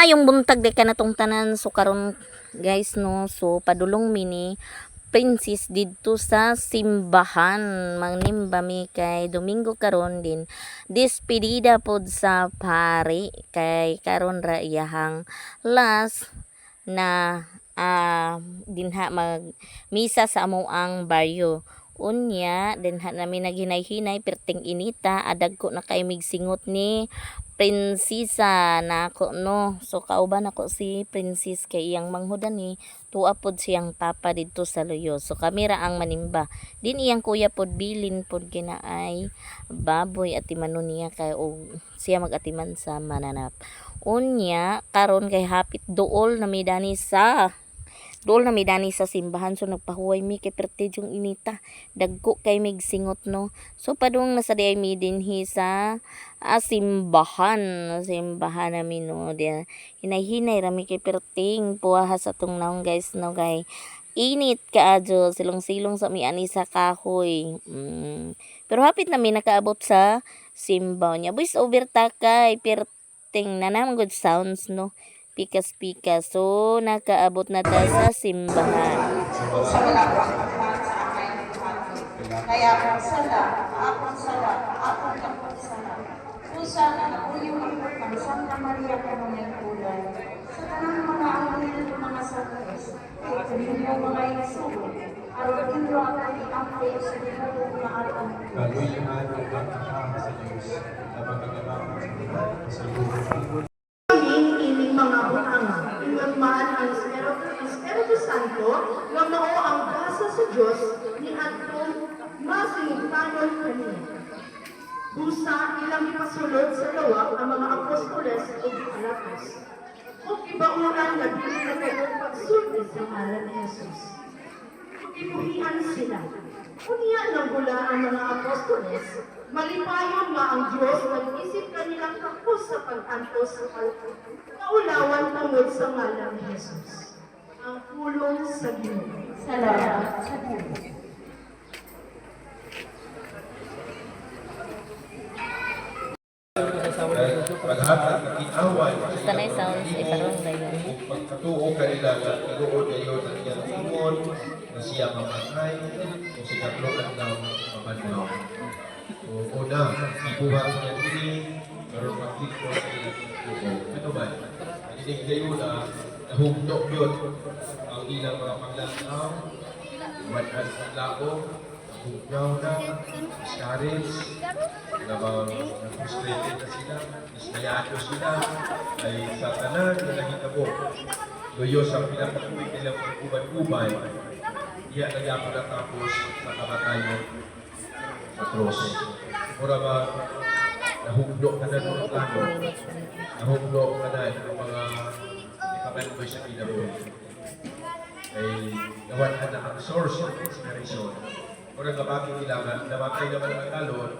Maayong buntag di ka natong tanan. So karon guys no, so padulong mini princess didto sa simbahan. Mangnimba mi kay Domingo karon din. Despedida pod sa pari kay karon ra iyahang last na dinha mag misa sa amo ang baryo. Unya dinha namin naghinay-hinay perting inita adag ko na kay migsingot ni prinsesa nako no. So kauban ako si princess kay iyang manghudan ni tuwa pod siyang papa didto sa luyo. So kami ra ang manimba. Din iyang kuya pod bilin pod kinaay baboy at timanon niya kay og siya magatiman sa mananap. Unya karon kay hapit dool na midani sa simbahan. So nagpahuway mi kay pertid yung inita dagko kay migsingot no. So padung na sa diay mi dinhi sa simbahan namin no. Dia hinay-hinay rami kay perting puwaha sa tong naong guys no kay init kaadyo silong-silong sa mi ani sa kahoy. Pero hapit na mi nakaabot sa simbaw niya. Voice over ta kay perting na naman good sounds no. Pikas-pikas. So, nakaabot na ta sa simbahan. Kaya akong sala, akong kapagsala. Pusa na uyong ang Santa Maria Kanunay Kulay. Sa tanang mga anghel ng mga santos, sabihin mo mga isulo, arugin mo ang kaniampi sa dinulong na alam. Gagawin ang pagkakasama sa Diyos na pagkakasama sa Diyos. Ining mga bunanga, ingagmaan ang Espiritu Santo, nga mao ang basa sa Diyos ni atong masinugtanon kaniya. Busa ilang ipasulod sa lawak ang mga apostoles o apostles. Kung ibauran na dili na kayo pagsulti sa ngalan ni Jesus. Ibuhian sila. Kunya lang gula ang mga apostoles, malipayon nga ang Diyos nag-isip kanilang kapos sa pag-antos sa palpo. Kaulawan tungod sa ngalan ni Jesus. Ang pulong sa Ginoo. Salamat sa Ginoo. Paghatag ng inaway Basta na yung sounds, iparong dayon. pagkatuo kanila sa tinuod kayo ng iyang tumon na siya mamatay o siya klokan daw mamadlaw. O una, ibuhat niya ini karon makito sa iyang tubo. Ano ba? Hindi kayo na nahugdok yun ang ilang mga panglantaw, wadan sa labo, hugdaw na, discourage, frustrated na sila, dismayado sila, ay sa tanan na nahitabo. Luyo sa pinakatuwid nilang pag-uban-uban, iya nagyapo na tapos sa kamatayon sa cross. Mura ba, nahugdo ka na ng plano, nahugdo ka na ng mga ikamanboy sa pinabot. Ay gawan ka na ang source of inspiration. Mura nga bakit kailangan, namakay naman ang kalon,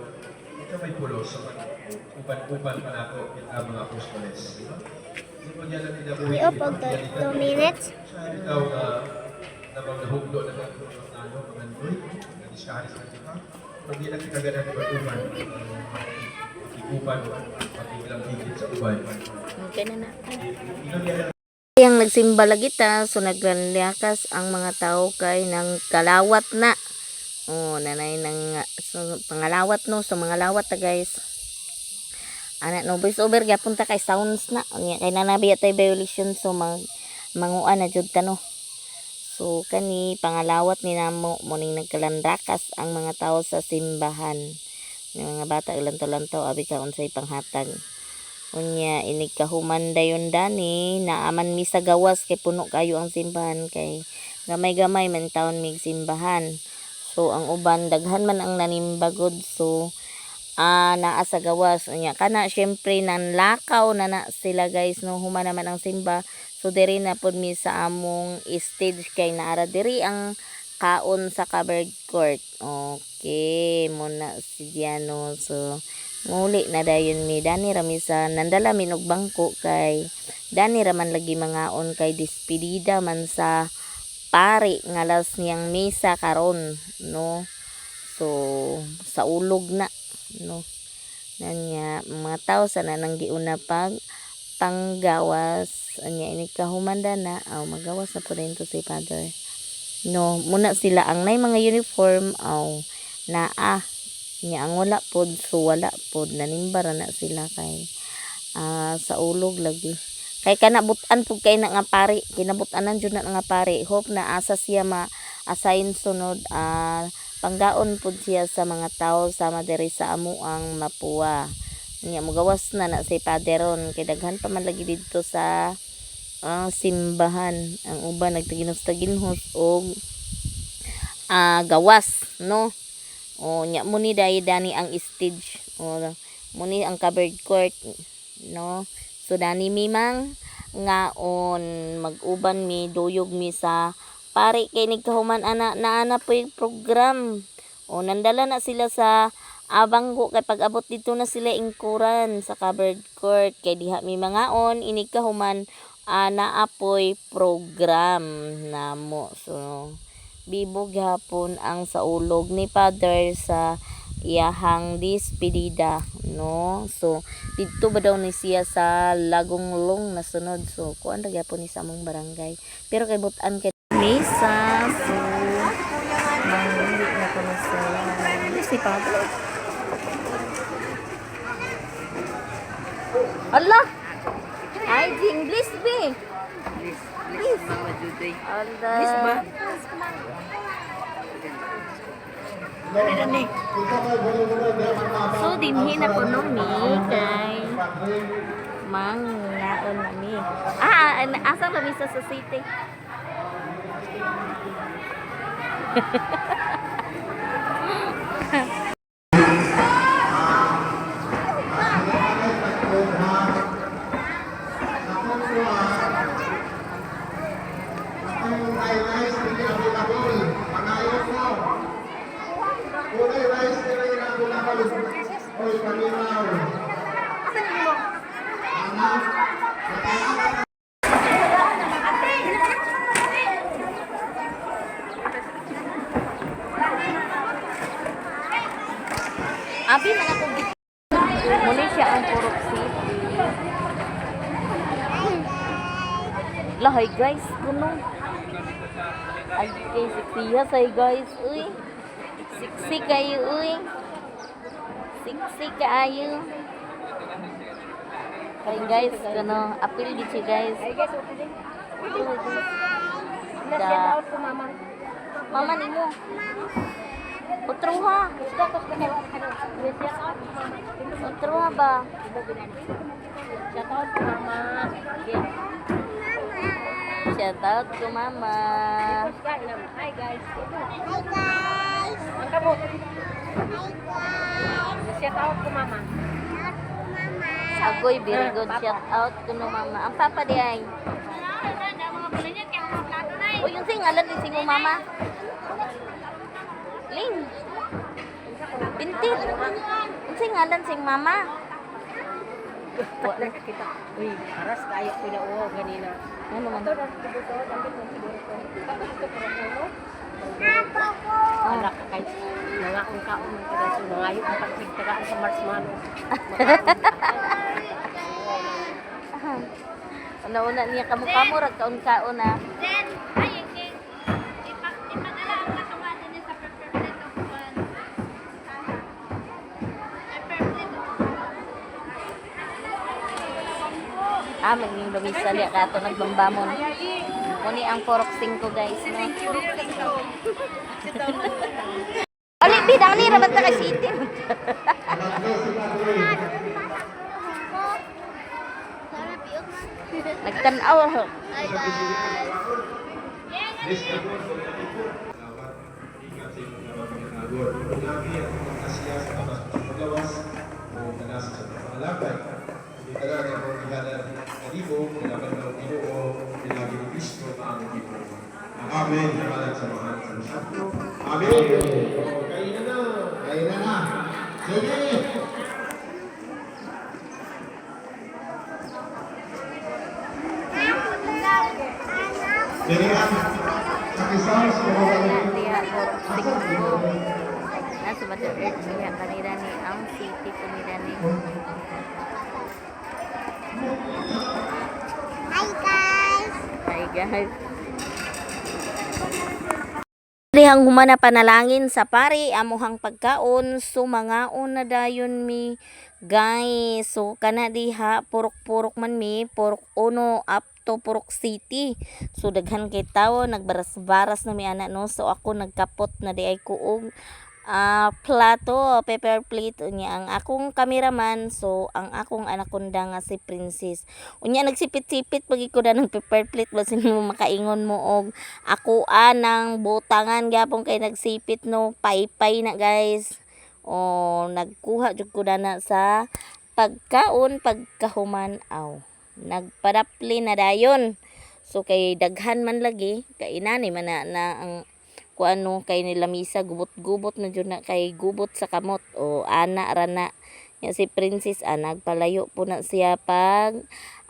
ito may pulos sa upan-upan pa na ako ang mga apostoles. Hindi mo niya lang tinabuhin. Ay, pag 2 minutes. Siya ikaw na magnahugdo na mga ndoy, na discourage na kita. Pag di lang kita ganang upan-upan, ikupan, pati ilang higit sa uban. Okay na na. Yang nagsimba lagi ta, so naglanliakas ang mga tao kay nang kalawat na. Nanay nang so, pangalawat no, so mga lawat ta guys. Ana no voice over gyapon ta kay sounds na. Unya kay nanabi tay violation so manguan na jud ta no. So kani pangalawat ni namo muning nagkalandrakas ang mga tao sa simbahan. Yung mga bata lantaw-lantaw abi ka unsay panghatag. Unya inig kahuman dayon dani naaman mi sa gawas kay puno kayo ang simbahan kay gamay-gamay man taon mig simbahan. So ang uban daghan man ang nanimbagod so naa sa gawas unya kana syempre nanlakaw na sila guys no human naman ang simba. So diri na pod mi sa among stage kay naara diri ang kaon sa covered court. Okay muna si Diano. So muli na dayon mi dani ra mi sa nandala mi og bangko kay dani ra man lagi mangaon kay despedida man sa pari nga las niyang misa karon no. So sa ulog na no nanya mga tao sana nang giuna pag panggawas anya ini kahumanda na magawas na po rin to si father. No, muna sila ang nay mga uniform naa nya ang wala pod so wala pod nanimbara na sila kay sa ulog lagi. Kay kanabutan pud kay na nga pari, kinabutanan jud na nga pari. Hope na asa siya ma-assign sunod panggaon pud siya sa mga tao sama diri sa amuang Mapua. Nya mugawas na si Paderon kay daghan pa man lagi didto sa simbahan. Ang uban nagtaginos-taginhos og gawas, no? Nya muni dani ang stage. Muni ang covered court, no? So dani mi mang ngaon mag-uban mi duyog mi sa pare kay nigkahuman ana po yung program. Nandala na sila sa abanggo kay pag-abot dito na sila ingkuran sa covered court kay diha mi mangaon inigkahuman naapoy program namo. So bibog hapon ang saulog ni Father sa iyahang despedida, no? So dito ba daw ni siya sa Lagonglong na sunod. So kuan ra gyapon ni sa among barangay pero kay butan kay misa. So manguli na ko na sila si Father. Allah, ay English be. Please. Allah. Please ba? So dinhi na ko no mi kay manglaon na mi. Asa ba mi sa city? Abi man ako muli siya ang Purok City. Lahay guys, kuno. Ay kay siya say guys, uy. Siksi kayo, uy. Siksi kayo. Kay guys, kuno apil gid siya guys. Ay guys, okay. Shout out ko mama. Mama nimo. Utruha. Utruha ba? Shout out ko mama. Shout out ko mama. Hi guys. Hi guys. Ang kabot. Hi guys. Shout out ko mama. Agoy, very good. Shout out ko no mama. Ang papa di ay. O yung singalan din sing mama. Ling. Pintit. Yung singalan sing mama. Wala kita. Uy, aras kayo pinauwa ganina. Ano man? Anak ka kay nangaon ka man kada sa nangayo ang pagsigtagaan sa Marsmano. Una niya kamukha rag kaon-kaon na. Then, ayun king ipadala ang katawan din sa perfect of one. Maging lumisa liya kato nagbambamon. Muni ang Purok 5 guys, no? Ali, bidang ni rabat na kay city. Nagtanaw. Hi guys. Amen. Amen. Kainan na. Kainan na. Sige. Jadi sakisal semua Dia Purok 5. Nasa Mother Earth niya kanila ni ang city kanila ni. guys. Dihang humana panalangin sa pari amuhang pagkaon so mangaon na dayon mi guys. So kana diha purok-purok man mi, purok uno up to Purok City. So daghan kay tawo nagbaras-baras na mi ana no. So ako nagkapot na di ay kuog plato, paper plate unya ang akong cameraman. So ang akong anakonda nga si Princess unya nagsipit-sipit pag ko ng paper plate basin mo makaingon mo og ako anang butangan gyapon kay nagsipit no paypay na guys. O nagkuha jud ko na sa pagkaon pagkahuman nagpadapli na dayon. So kay daghan man lagi kay inani man na ang kuano kay nila misa gubot-gubot na jud na kay gubot sa kamot o ana rana nya si Princess nagpalayo po na siya pag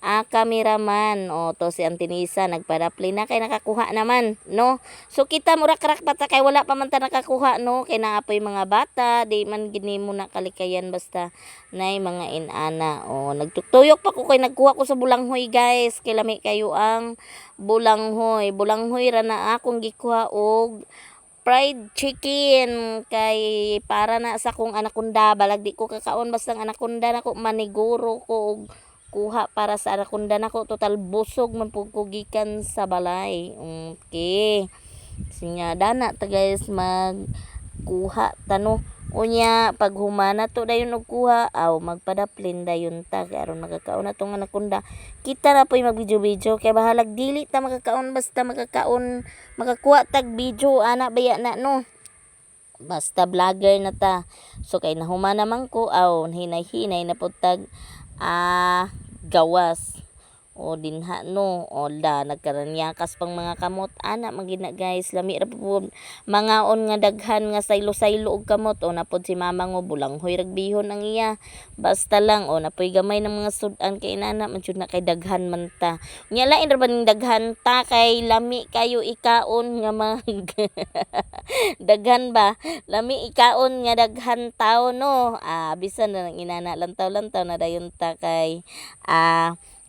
cameraman o to si Antinisa nagpadapli na kay nakakuha naman no. So kita mura karak bata kay wala pa man ta nakakuha no kay naapoy mga bata di man gini mo na kalikayan basta nay mga inana o nagtuktuyok pa ko kay nagkuha ko sa bulanghoy guys kay lami kayo ang bulanghoy ra na akong gikuha og fried chicken kay para na sa kong anakonda balag di ko kakaon basta ang anakonda nako maniguro ko og kuha para sa anakonda nako total busog man pud ko gikan sa balay. Okay. Sinya dana ta guys magkuha tano unya pag humana to dayon og kuha magpadaplin dayon ta aron makakaon na tong anakonda. Kita na po'y mag-video kay bahalag dili ta makakaon basta makakuha tag video ana baya na no. Basta vlogger na ta. So kay nahumana man ko hinay-hinay na pud tag gawas o dinha no o nagkaranyakas pang mga kamot ana magina guys lami ra pud mangaon nga daghan nga saylo-saylo og kamot o napod si mama ngo bulanghoy ragbihon ang iya basta lang o napoy gamay ng mga sudan kay inana man jud na kay daghan man ta nya lain ra ba ning daghan ta kay lami kayo ikaon nga daghan ba lami ikaon nga daghan tao no bisan na inana lantaw na dayon ta kay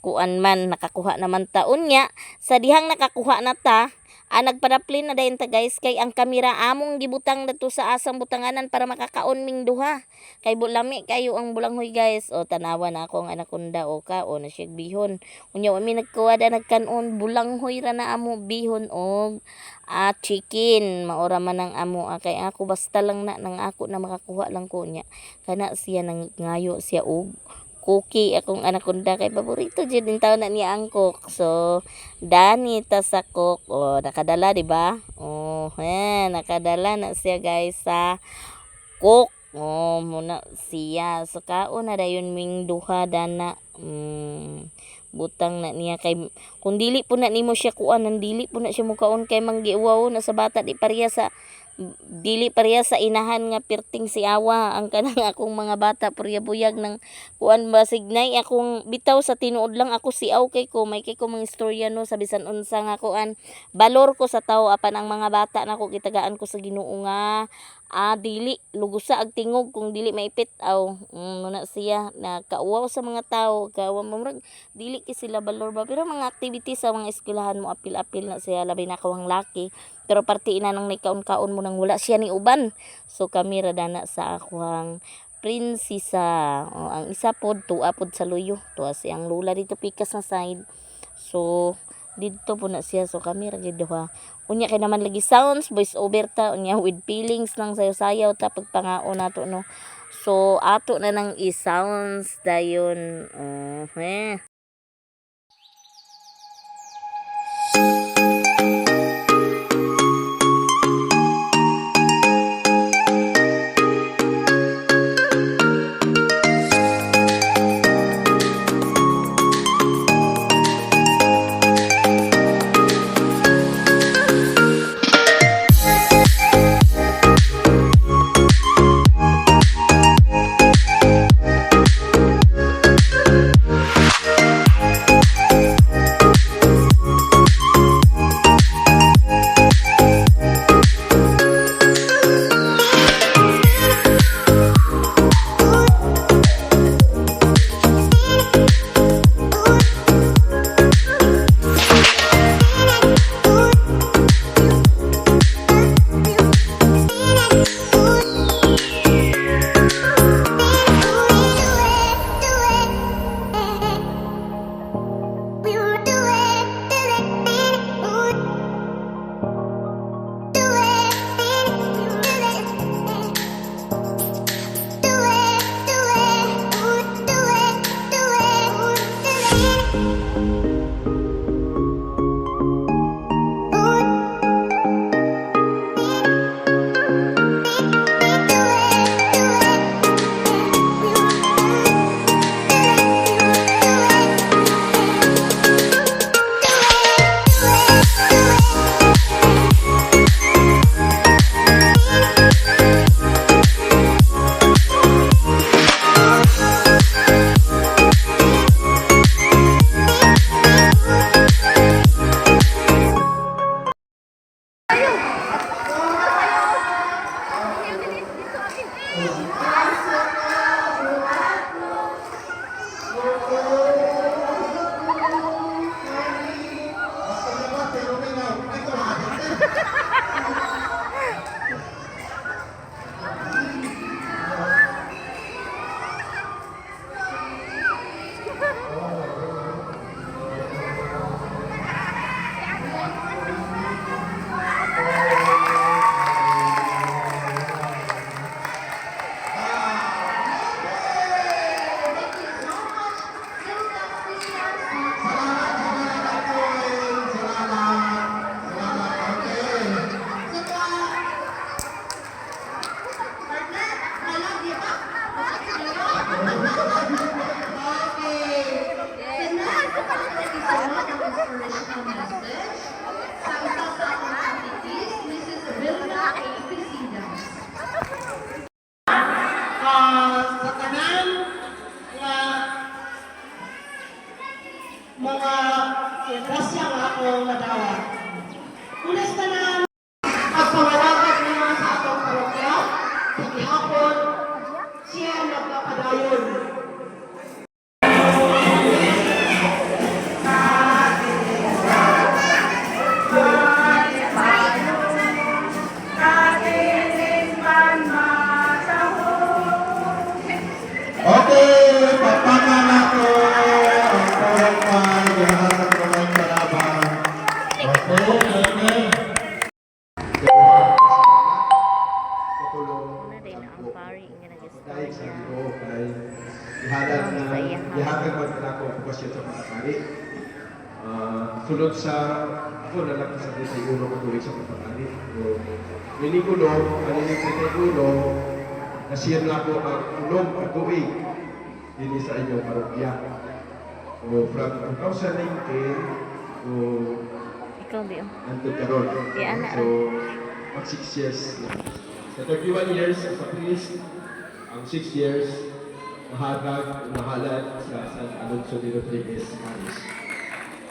kuan man nakakuha naman taon nya sa dihang nakakuha na ta nagpadapli na dayon ta guys kay ang kamera among gibutang dito sa asang butanganan para makakaon ming duha kay bulami kayo ang bulanghoy guys o tanawa na ako ang anakonda o na siya bihon unya mi nagkuha da nagkanon bulanghoy ra na amo bihon og chicken maora man ang amo kay ako basta lang na nang ako na makakuha lang ko nya kana siya nang ngayo siya og cookie akong anakonda kay paborito jud din taon na niya ang cook. So dani ta sa cook nakadala di ba nakadala na siya guys sa cook muna siya so kaon na dayon ming duha dana butang na niya kay kung dili po na nimo siya kuan dili po na siya mukaon kay manggiuwaw na sa bata dili pareha sa inahan nga perting si awa ang kanang akong mga bata purya-buyag ng kuan basignay akong bitaw sa tinuod lang ako si aw kay ko may kay ko mga istorya no sa bisan unsa nga kuan balor ko sa tawo apan ang mga bata nako kitagaan ko sa Ginoo nga dili lugusa ag tingog kung dili maipit muna siya nakauwaw sa mga tawo kawa murag dili ki sila balor ba pero mga activities sa mga eskwelahan mo apil-apil na siya labi na kawang laki pero parte ina nang nikaon-kaon mo nang wala siya ni uban so kami radana sa akwang prinsesa ang isa pod tuwa pod sa luyo tuwa siyang lula dito pikas na side so dito po na siya so kami ra gid duha unya kay naman lagi sounds voice over ta unya with feelings lang sayo-sayaw ta pagpangaon nato no so ato na nang i-sounds dayon Sa tanan nga mga grasya nga ako nadawat. Unas tanan at pangalagat niya sa atong parokya, sa gihapon siya nagpapadayon. Okay, papanan ako ang parang paghahatag ng mga kalaban. Okay. Una din ang pari nga Dahil sa nag-istorya. Ginoo kay ihatag man ako ang pagkasyon sa pagkakari. Sulod sa ako na lang sa 31 ko tuloy sa pagkakari. Minigulo, maninig 31, nasiyar na po ang ulong pag-uwi din sa inyong parokya. From 2019 Ikaw, Bio. until karon. Di, anak, So, mag 6 years na. Sa 31 years as a priest, ang 6 years, mahalad sa San Alonso de Rodriguez Parish.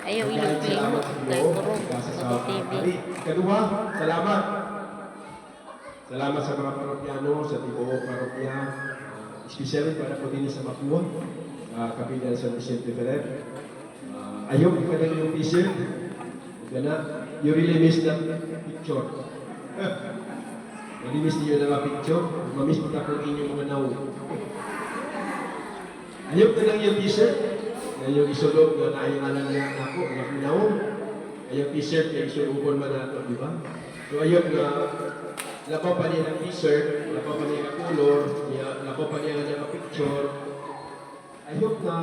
Ayaw Maraming ilog-ilog salamat sa kay Ginoo, Puro sa sa TV. pari. Ikaduha, salamat. Salamat sa mga parokyano, sa tibuok parokya, especially para po din sa Mapua, Kapitan San Vicente Ferrer. Ayaw, ka na yung t-shirt. Gana, you really miss that picture. Mali-miss niyo na mga picture. Mamiss mo na kung inyong mga naw. Ayaw ka lang yung t-shirt. Na yung isulog na naayangalan na ako, anak mo naw. Ayaw t-shirt, yung isulubon man nato, di ba? So ayaw na labaw pa niya ng t-shirt, labaw pa niya ng color, labaw pa niya ng picture. I hope na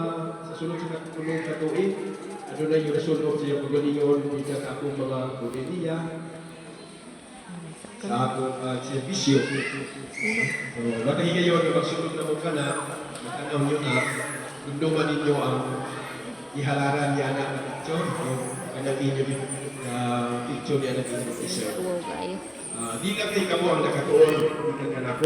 sa sunod sa katulong katuig, ano na yung nasulog sa iyong pagalingon, hindi ka akong mga pagkiliya, sa akong servisyo. So, nakahigayon na magsunod na mong kana, matanaw nyo na, dunduman ninyo ang ihalaran niya na picture, o kanang inyo picture niya na t-shirt. Tuwa kayo. Di lang kay kamo ang nakatuon ng anak ko.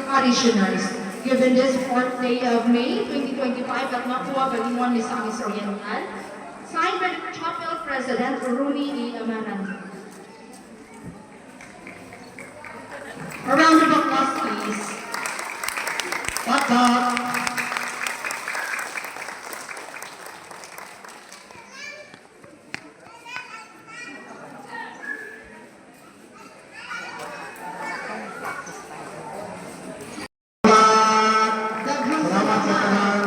Parishioners, given this 4th day of May 2025 at Mapua, Balingwan, Misamis Oriental, signed by the Chapel President Rumi E. Amanan. A round of applause, please. Pata. Salamat sa tanan.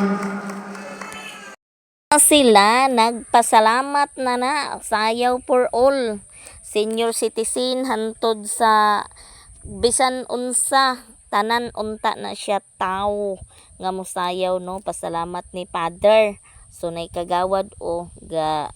Sila nagpasalamat na sayaw for all senior citizen hantod sa bisan unsa tanan unta na siya tao nga mosayaw no pasalamat ni Father So nay kagawad o ga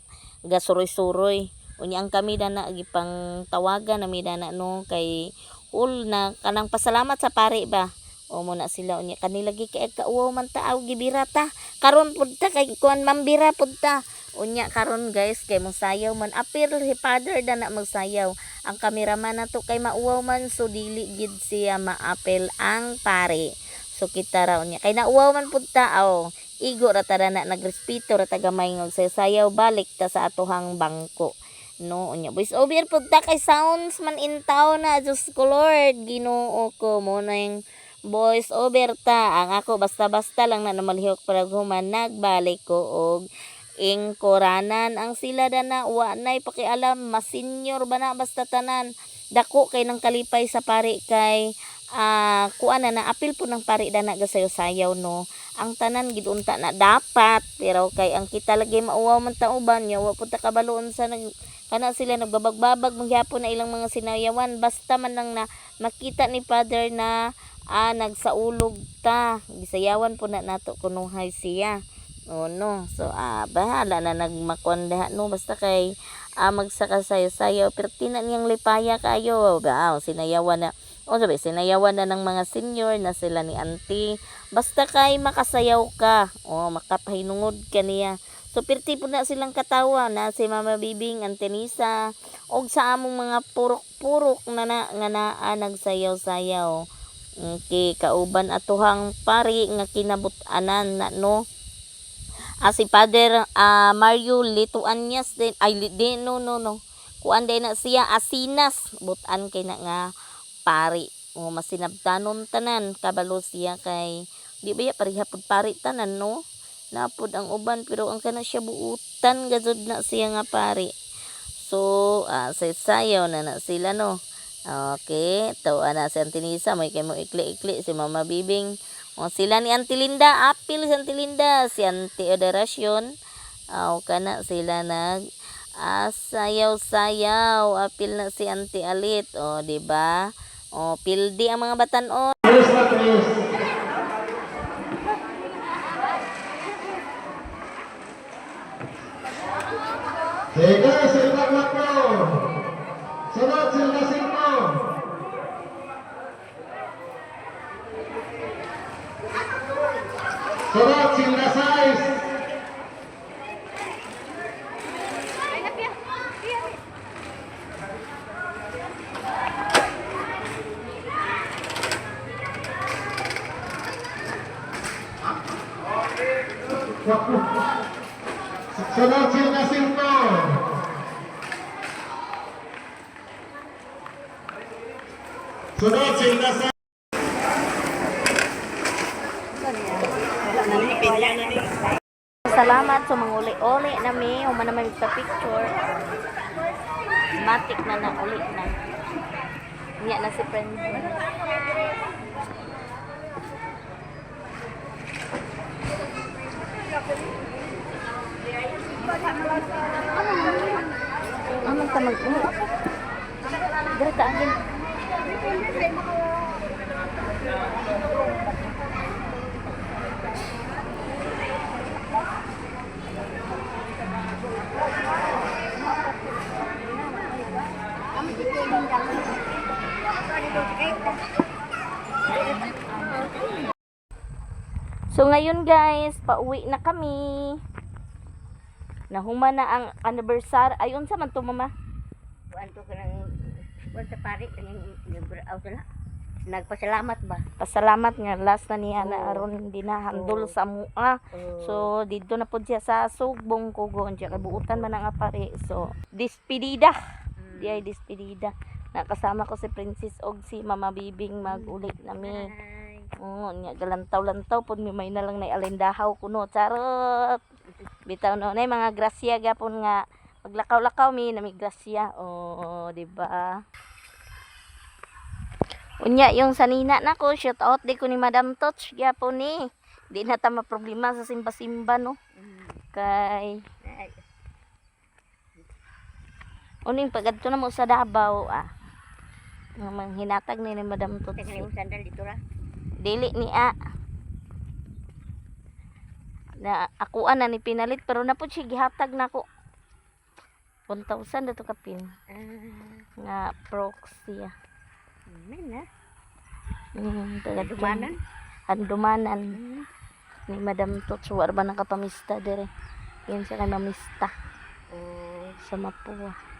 suroy-suroy. Unya ang kami dana gipang tawagan nami dana no kay ul na kanang pasalamat sa pare ba. O mo na sila unya kanila gi kay kauwaw man ta aw gibira ta. Karon pud ta kay kuan mambira pud ta. Unya karon guys kay mosayaw man apir si father dana magsayaw. Ang kameraman nato kay mauwaw man so dili gid siya maapel ang pare. So kita raw niya kay nauwaw man pud ta aw igo ra ta na nagrespeto ra ta gamay ng sayaw balik ta sa atohang bangko. No unya voice over pud ta kay sounds man in town na Diyos ko Lord Ginoo ko mo na yung voice over ta ang ako basta-basta lang na namalihok para human nagbalik ko og ing koranan ang sila dana wa nay pakialam mas senior ba na basta tanan dako kay nang kalipay sa pare kay kuan na apil po ng pare dana gasayo-sayaw no ang tanan gid unta na dapat pero kay ang kita lagi mauwaw man ta uban nya wa pud ta kabaloon sa kana sila nagbabagbabag mangyapon na ilang mga sinayawan basta man lang na makita ni father na nagsaulog ta gisayawan po na nato kunuhay siya. Oh no. So bahala na nagmakuan diha no basta kay magsaka sayo-sayo pero tinan niyang lipaya kayo. Sinayawan na. Sabi sinayawan na ng mga senior na sila ni auntie. Basta kay makasayaw ka. Makapahinungod ka niya. So perti po na silang katawa na si Mama Bibing, Antenisa og sa among mga purok-purok na nga nagsayaw-sayaw. Okay, kauban atuhang pari nga kinabut-anan na no. Si Father Mario Lituanyas din ay di no kuan din na siya asinas butan kay na nga pari masinabtanon tanan kabalo siya kay di ba ya parihapod pari tanan no napod ang uban pero ang kana siya buutan gazud na siya nga pari so sayaw na sila no. Okay, to ana si Antinisa may kay mo ikli-ikli si Mama Bibing. Sila ni Auntie Linda, apil si Auntie Linda, si Auntie Oderacion. Kana sila nag sayaw-sayaw, apil na si Auntie Alit. Di ba? Pildi ang mga batan-on. Sige, silbang lakbo. Sunod, silba 5. Sunod, silba 6. Sunod, silba 5. Sunod, silba 6. Salamat sa mga uli-uli nami, human naman magpa-picture. Matik na uli na. Niya na si friend. Aman ta mag-uli. Dito ta agin. So ngayon guys, pauwi na kami. Nahuma na ang anniversary. Ay, unsa man to mama? Kuan to kanang sa pare kanang libro sila. Nagpasalamat ba? Pasalamat nga last na niya na aron hindi na handol sa mua. So dito na pud siya sa Sugbong Kugon. Siya kabuutan man ang apare. So despedida. Di ay despedida. Nakasama ko si Princess og si Mama Bibing mag-uli nami. Nya galantaw-lantaw pud may na lang nay alindahaw kuno. Charot. Bitaw no nay mga grasya gapon nga maglakaw-lakaw mi nami grasya. Di ba? Unya yung sanina nako shout out di ko ni Madam Touch gyapon ni. Di na ta maproblema sa simba-simba no. Kay uning pagadto na mo sa Davao manghinatag ni Madam Touch. Kanang sandal dito ra. Dili ni Na akuan na ni pinalit pero napud siya gihatag nako. 1,000 dato ka pin. Nga proxy. Amen, ha? Handumanan. Handumanan. Ni Madam Tots war ba nakapamista dire. Yan siya kay mamista. Sa Mapua.